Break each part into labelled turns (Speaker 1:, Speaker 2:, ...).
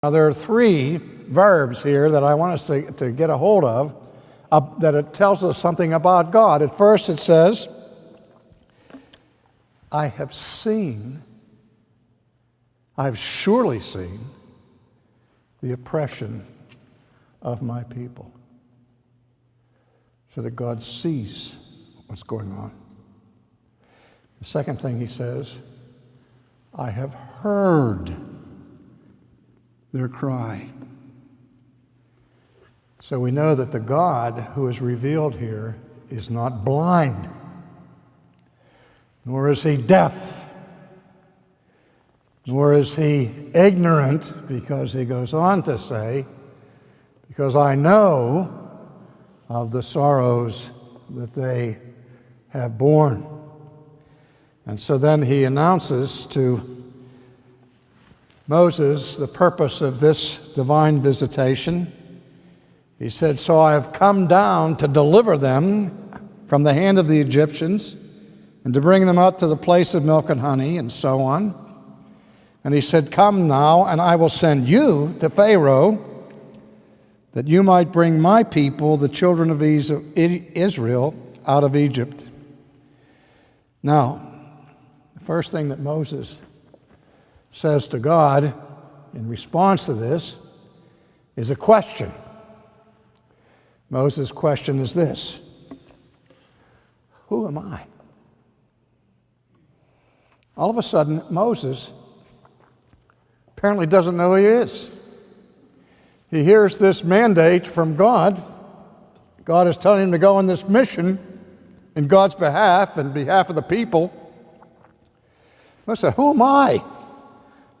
Speaker 1: Now, there are three verbs here that I want us to get a hold of, that it tells us something about God. At first it says, I have surely seen the oppression of my people. So that God sees what's going on. The second thing he says, I have heard their cry. So we know that the God who is revealed here is not blind, nor is he deaf, nor is he ignorant, because he goes on to say, because I know of the sorrows that they have borne. And so then he announces to Moses the purpose of this divine visitation. He said, so I have come down to deliver them from the hand of the Egyptians and to bring them out to the place of milk and honey, and so on. And he said, come now, and I will send you to Pharaoh, that you might bring my people, the children of Israel, out of Egypt. Now, the first thing that Moses says to God in response to this is a question. Moses' question is this: who am I? All of a sudden, Moses apparently doesn't know who he is. He hears this mandate from God. God is telling him to go on this mission in God's behalf and behalf of the people. I said, who am I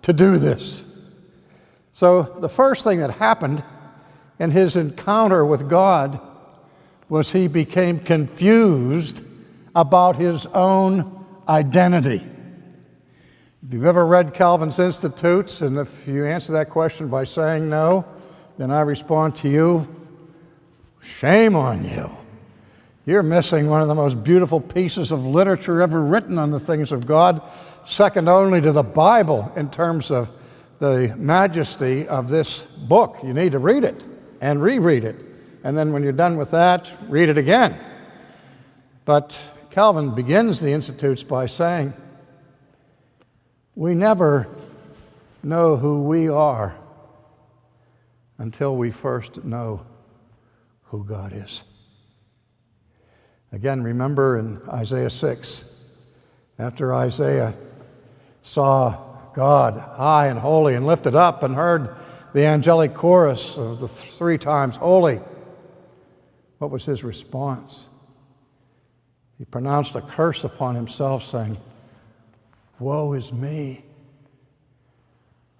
Speaker 1: to do this? So the first thing that happened in his encounter with God was he became confused about his own identity. If you've ever read Calvin's Institutes, and if you answer that question by saying no, then I respond to you, shame on you. You're missing one of the most beautiful pieces of literature ever written on the things of God, second only to the Bible in terms of the majesty of this book. You need to read it and reread it. And then when you're done with that, read it again. But Calvin begins the Institutes by saying, we never know who we are until we first know who God is. Again, remember in Isaiah 6, after Isaiah saw God high and holy and lifted up and heard the angelic chorus of the three times holy, what was his response? He pronounced a curse upon himself, saying, woe is me,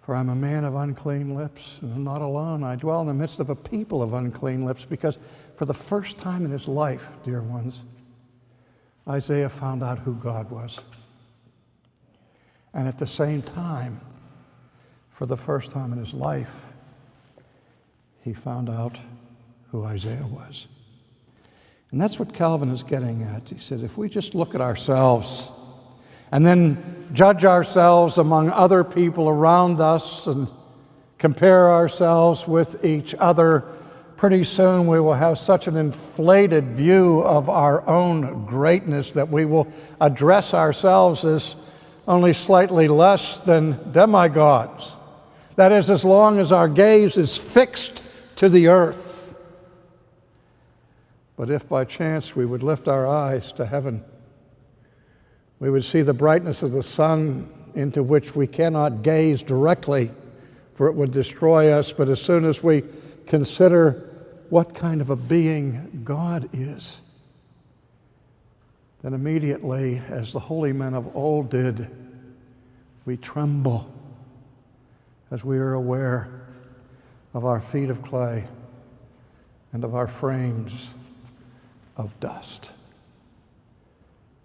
Speaker 1: for I'm a man of unclean lips, and I'm not alone. I dwell in the midst of a people of unclean lips, because for the first time in his life, dear ones, Isaiah found out who God was. And at the same time, for the first time in his life, he found out who Isaiah was. And that's what Calvin is getting at. He said, if we just look at ourselves and then judge ourselves among other people around us and compare ourselves with each other, pretty soon we will have such an inflated view of our own greatness that we will address ourselves as only slightly less than demigods. That is, as long as our gaze is fixed to the earth. But if by chance we would lift our eyes to heaven, we would see the brightness of the sun, into which we cannot gaze directly, for it would destroy us. But as soon as we consider what kind of a being God is, then immediately, as the holy men of old did, we tremble as we are aware of our feet of clay and of our frames of dust.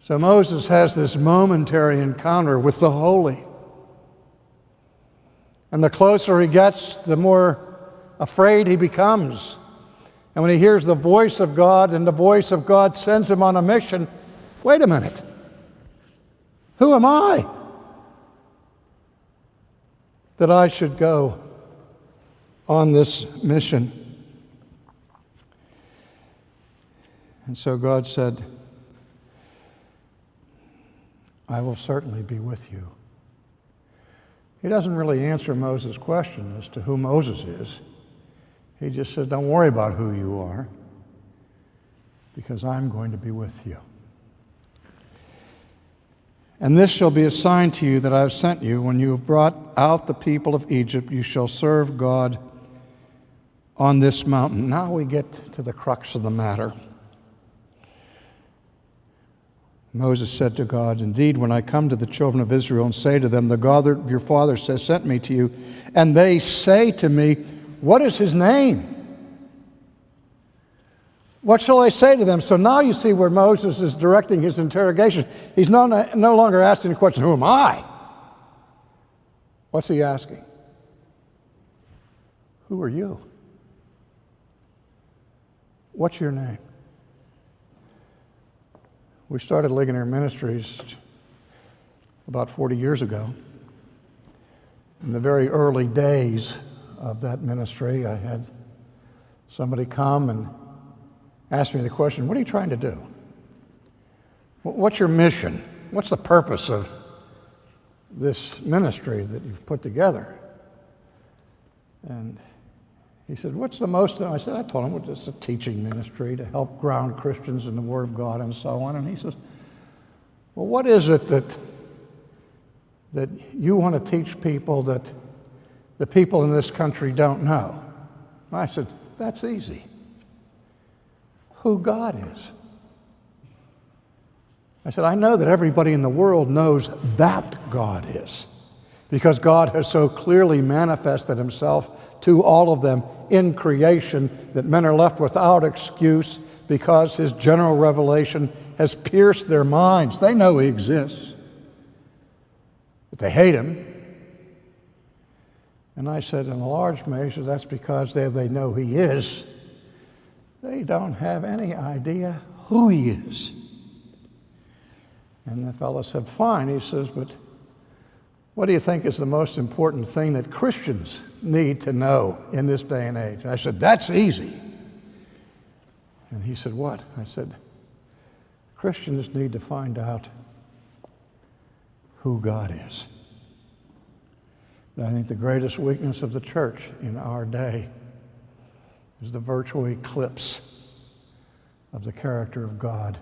Speaker 1: So Moses has this momentary encounter with the holy. And the closer he gets, the more afraid he becomes. And when he hears the voice of God, and the voice of God sends him on a mission, wait a minute. Who am I that I should go on this mission. And so God said, I will certainly be with you. He doesn't really answer Moses' question as to who Moses is. He just said, don't worry about who you are, because I'm going to be with you. And this shall be a sign to you that I have sent you. When you have brought out the people of Egypt, you shall serve God on this mountain. Now we get to the crux of the matter. Moses said to God, indeed, when I come to the children of Israel and say to them, the God of your fathers has sent me to you, and they say to me, what is his name? What shall I say to them? So now you see where Moses is directing his interrogation. He's no longer asking the question, who am I? What's he asking? Who are you? What's your name? We started Ligonier Ministries about 40 years ago. In the very early days of that ministry, I had somebody come and ask me the question, what are you trying to do? What's your mission? What's the purpose of this ministry that you've put together? And he said, what's the most? I said, I told him, well, it's a teaching ministry to help ground Christians in the Word of God and so on. And he says, well, what is it that you want to teach people that the people in this country don't know? And I said, that's easy. Who God is. I said, I know that everybody in the world knows that God is, because God has so clearly manifested himself to all of them in creation that men are left without excuse because his general revelation has pierced their minds. They know he exists, but they hate him. And I said, in a large measure, that's because they know he is. They don't have any idea who he is. And the fellow said, fine. He says, but what do you think is the most important thing that Christians need to know in this day and age? I said, that's easy. And he said, what? I said, Christians need to find out who God is. And I think the greatest weakness of the church in our day is the virtual eclipse of the character of God,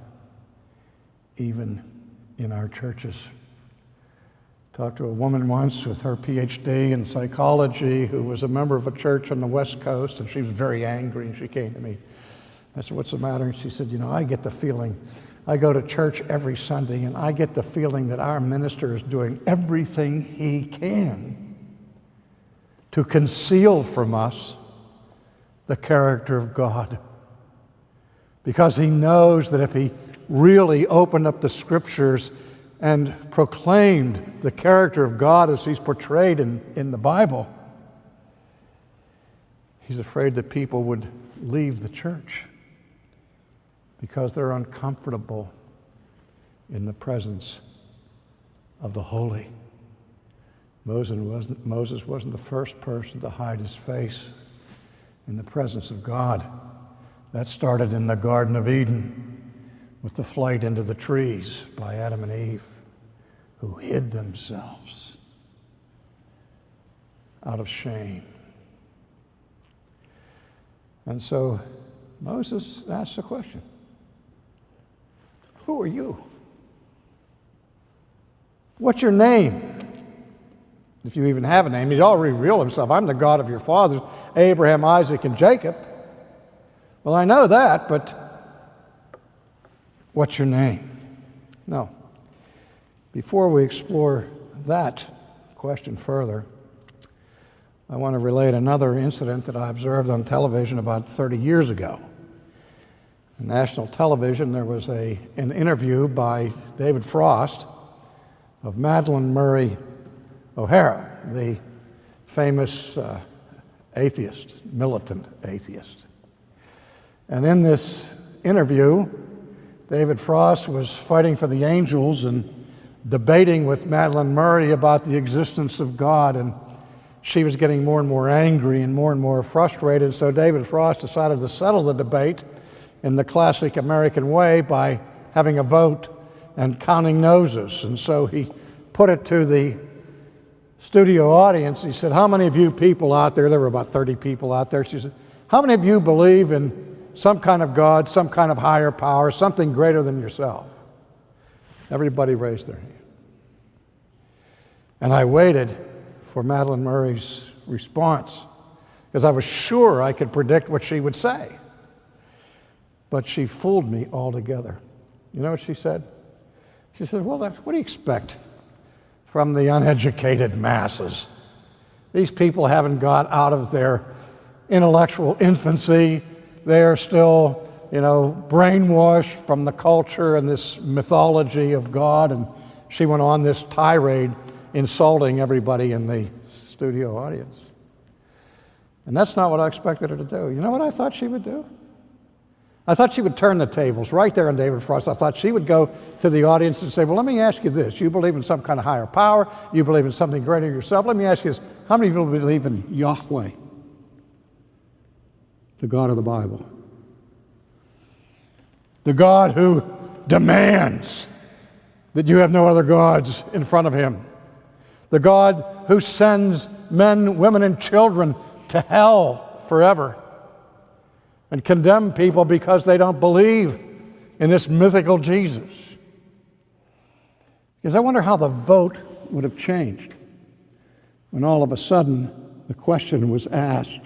Speaker 1: even in our churches. Talked to a woman once with her PhD in psychology who was a member of a church on the West Coast, and she was very angry, and she came to me. I said, what's the matter? And she said, you know, I get the feeling, I go to church every Sunday, and I get the feeling that our minister is doing everything he can to conceal from us the character of God, because he knows that if he really opened up the scriptures and proclaimed the character of God as he's portrayed in the Bible, he's afraid that people would leave the church because they're uncomfortable in the presence of the holy. Moses wasn't the first person to hide his face in the presence of God. That started in the Garden of Eden with the flight into the trees by Adam and Eve, who hid themselves out of shame. And so Moses asked the question, who are you? What's your name? If you even have a name, he'd already revealed himself. I'm the God of your fathers, Abraham, Isaac, and Jacob. Well, I know that, but what's your name? No. Before we explore that question further, I want to relate another incident that I observed on television about 30 years ago. On national television, there was an interview by David Frost of Madeleine Murray O'Hara, the famous atheist, militant atheist. And in this interview, David Frost was fighting for the angels and debating with Madeleine Murray about the existence of God. And she was getting more and more angry and more frustrated, so David Frost decided to settle the debate in the classic American way by having a vote and counting noses. And so he put it to the studio audience. He said, how many of you people out there were about 30 people out there, she said, how many of you believe in some kind of God, some kind of higher power, something greater than yourself? Everybody raised their hand. And I waited for Madeline Murray's response because I was sure I could predict what she would say. But she fooled me altogether. You know what she said? She said, well, what do you expect from the uneducated masses? These people haven't got out of their intellectual infancy. They are still, brainwashed from the culture and this mythology of God. And she went on this tirade insulting everybody in the studio audience. And that's not what I expected her to do. You know what I thought she would do? I thought she would turn the tables right there on David Frost. I thought she would go to the audience and say, well, let me ask you this. You believe in some kind of higher power. You believe in something greater than yourself. Let me ask you this. How many of you believe in Yahweh, the God of the Bible? The God who demands that you have no other gods in front of him. The God who sends men, women, and children to hell forever and condemn people because they don't believe in this mythical Jesus. Because I wonder how the vote would have changed when all of a sudden the question was asked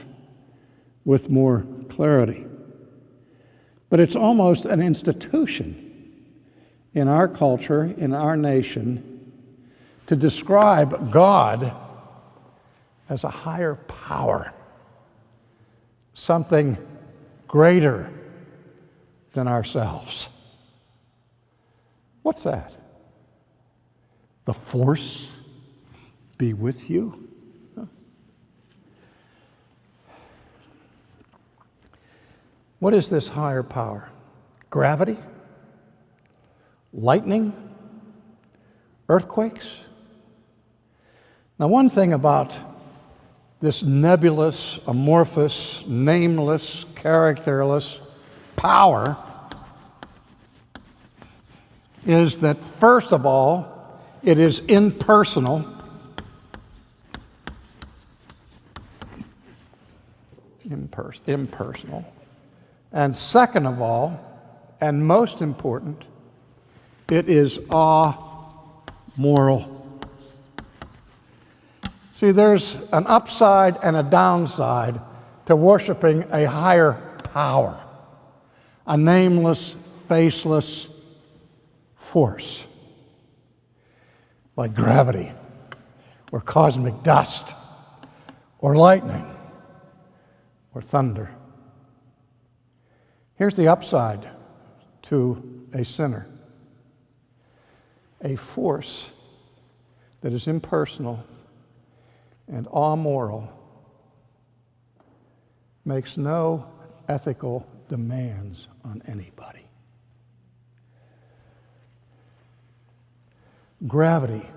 Speaker 1: with more clarity. But it's almost an institution in our culture, in our nation, to describe God as a higher power, something greater than ourselves. What's that? The force be with you? Huh? What is this higher power? Gravity? Lightning? Earthquakes? Now, one thing about this nebulous, amorphous, nameless, characterless power is that, first of all, it is impersonal. Impersonal. And second of all, and most important, it is amoral. See, there's an upside and a downside to worshiping a higher power, a nameless, faceless force like gravity or cosmic dust or lightning or thunder. Here's the upside to a sinner: a force that is impersonal and amoral, makes no ethical demands on anybody. Gravity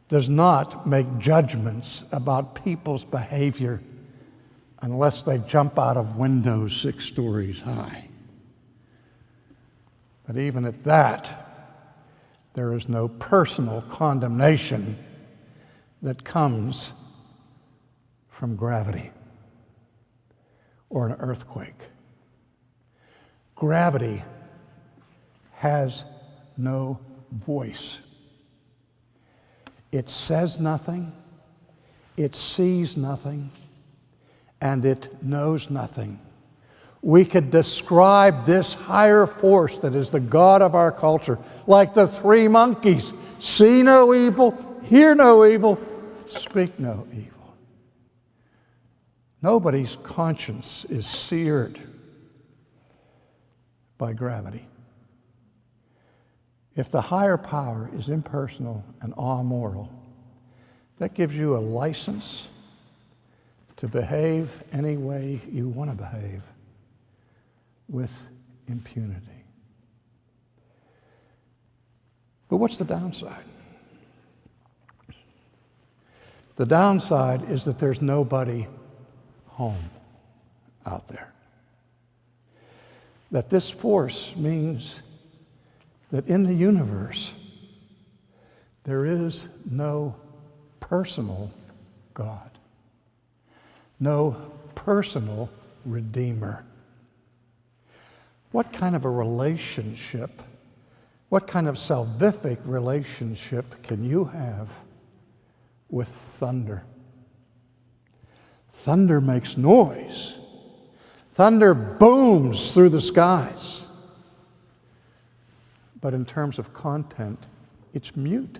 Speaker 1: does not make judgments about people's behavior unless they jump out of windows 6 stories high. But even at that, there is no personal condemnation that comes from gravity or an earthquake. Gravity has no voice. It says nothing, it sees nothing, and it knows nothing. We could describe this higher force that is the God of our culture like the 3 monkeys: see no evil, hear no evil, speak no evil. Nobody's conscience is seared by gravity. If the higher power is impersonal and amoral, that gives you a license to behave any way you want to behave with impunity. But what's the downside? The downside is that there's nobody home out there. That this force means that in the universe, there is no personal God, no personal Redeemer. What kind of a relationship, what kind of salvific relationship can you have with thunder? Thunder makes noise. Thunder booms through the skies. But in terms of content, it's mute.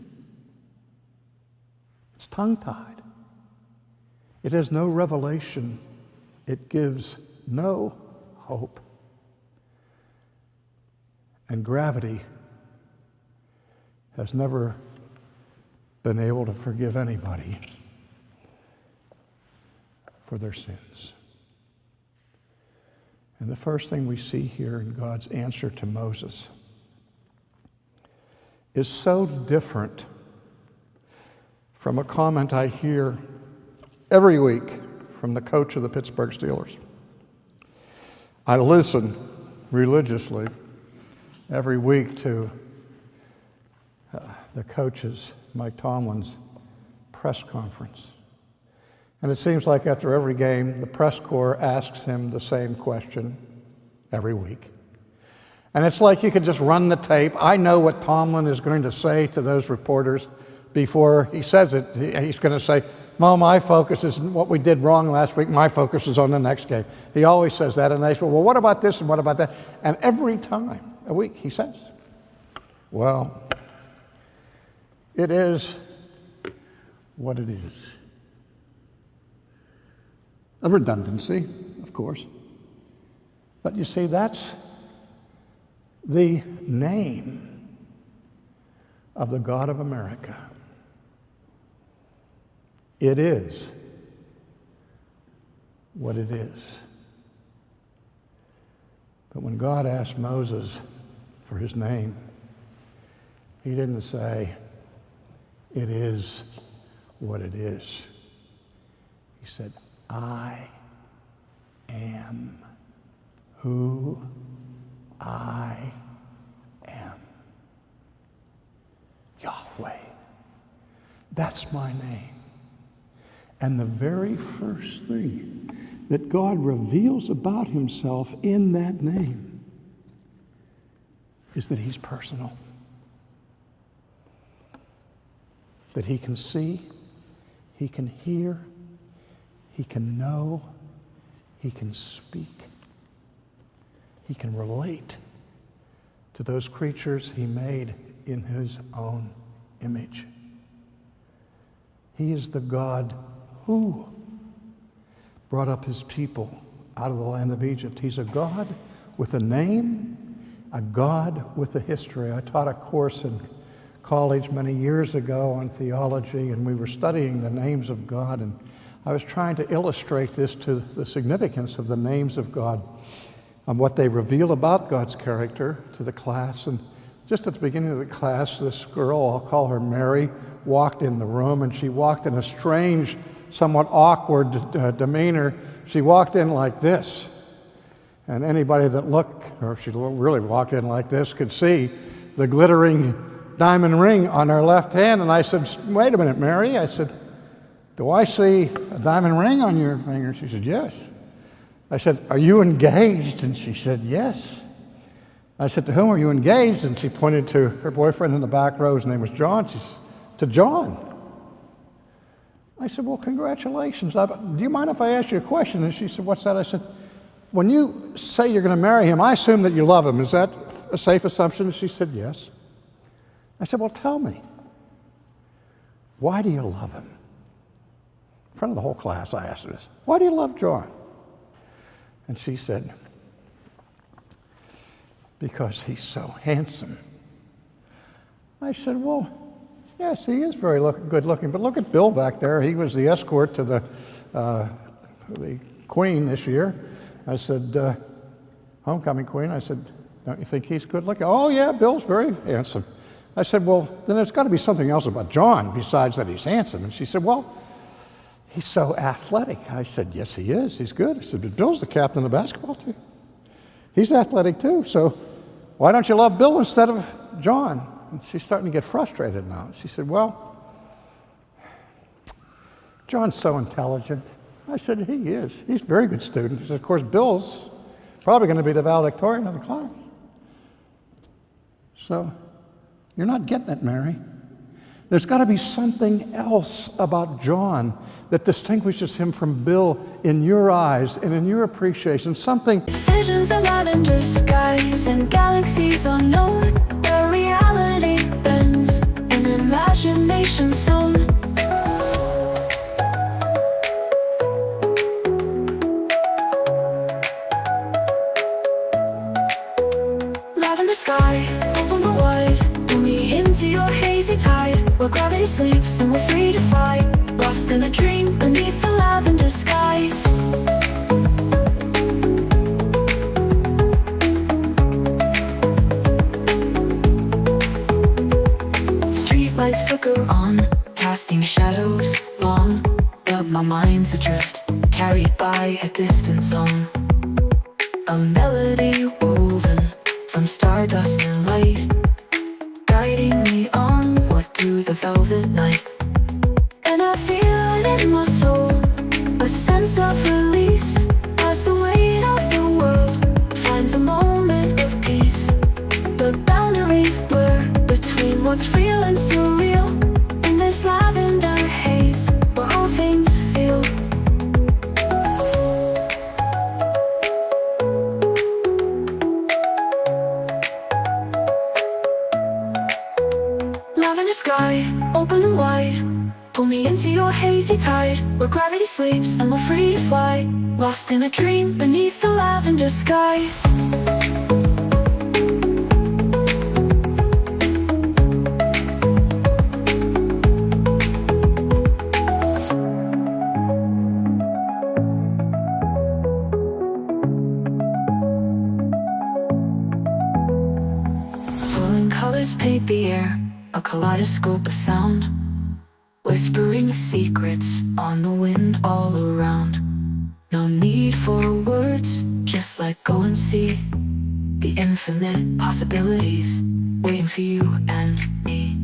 Speaker 1: It's tongue-tied. It has no revelation. It gives no hope. And gravity has never been able to forgive anybody for their sins. And the first thing we see here in God's answer to Moses is so different from a comment I hear every week from the coach of the Pittsburgh Steelers. I listen religiously every week to the coach's, Mike Tomlin's, press conference. And it seems like after every game, the press corps asks him the same question every week. And it's like you could just run the tape. I know what Tomlin is going to say to those reporters before he says it. He's going to say, "Well, my focus is what we did wrong last week. My focus is on the next game." He always says that. And they say, "Well, what about this and what about that?" And every time a week he says, "Well, it is what it is." A redundancy, of course. But you see, that's the name of the God of America. It is what it is. But when God asked Moses for his name, he didn't say, "It is what it is." He said, "I am who I am. Yahweh. That's my name." And the very first thing that God reveals about himself in that name is that he's personal. That he can see, he can hear, he can know, he can speak, he can relate to those creatures he made in his own image. He is the God who brought up his people out of the land of Egypt. He's a God with a name, a God with a history. I taught a course in college many years ago on theology, and we were studying the names of God, and I was trying to illustrate this to the significance of the names of God and what they reveal about God's character to the class. And just at the beginning of the class, this girl, I'll call her Mary, walked in the room, and she walked in a strange, somewhat awkward demeanor. She walked in like this. And anybody that looked, or if she really walked in like this, could see the glittering diamond ring on her left hand. And I said, "Wait a minute, Mary." I said, "Do I see a diamond ring on your finger?" She said, "Yes." I said, "Are you engaged?" And she said, "Yes." I said, "To whom are you engaged?" And she pointed to her boyfriend in the back row. His name was John. She said, "To John." I said, "Well, congratulations. Do you mind if I ask you a question?" And she said, "What's that?" I said, "When you say you're going to marry him, I assume that you love him. Is that a safe assumption?" And she said, "Yes." I said, "Well, tell me, why do you love him?" In front of the whole class, I asked her this. "Why do you love John?" And she said, "Because he's so handsome." I said, "Well, yes, he is very good looking, but look at Bill back there. He was the escort to the Queen this year." I said, homecoming Queen. I said, "Don't you think he's good looking?" "Oh, yeah, Bill's very handsome." I said, "Well, then there's got to be something else about John besides that he's handsome." And she said, "Well, He's so athletic. I said, yes, he is. He's good. I said, but Bill's the captain of the basketball team. He's athletic too, so why don't you love Bill instead of John? And she's starting to get frustrated now. She said, well, John's so intelligent. I said, he is. He's a very good student. He said, of course, Bill's probably going to be the valedictorian of the class. So you're not getting it, Mary. There's got to be something else about John that distinguishes him from Bill in your eyes and in your appreciation. Something.
Speaker 2: Visions of lavender skies and galaxies unknown, where reality bends in imagination zone. Lavender sky, open but wide, pull me into your hazy tide, where gravity sleeps and we're free to fly, lost in a dream beneath the lavender sky. Streetlights flicker on, casting shadows long, but my mind's adrift, carried by a distant song. A melody woven from stardust and light, guiding me onward through the velvet night. And I feel it in my soul, a sense of release, as the weight of the world finds a moment of peace. The boundaries blur between what's real and surreal, in this lavender haze where all things feel. Lavender sky, open and wide, pull me into your hazy tide, where gravity sleeps and we're free to fly, lost in a dream beneath the lavender sky. Falling colors paint the air, a kaleidoscope of sound, whispering secrets on the wind all around. No need for words, just let go and see the infinite possibilities waiting for you and me.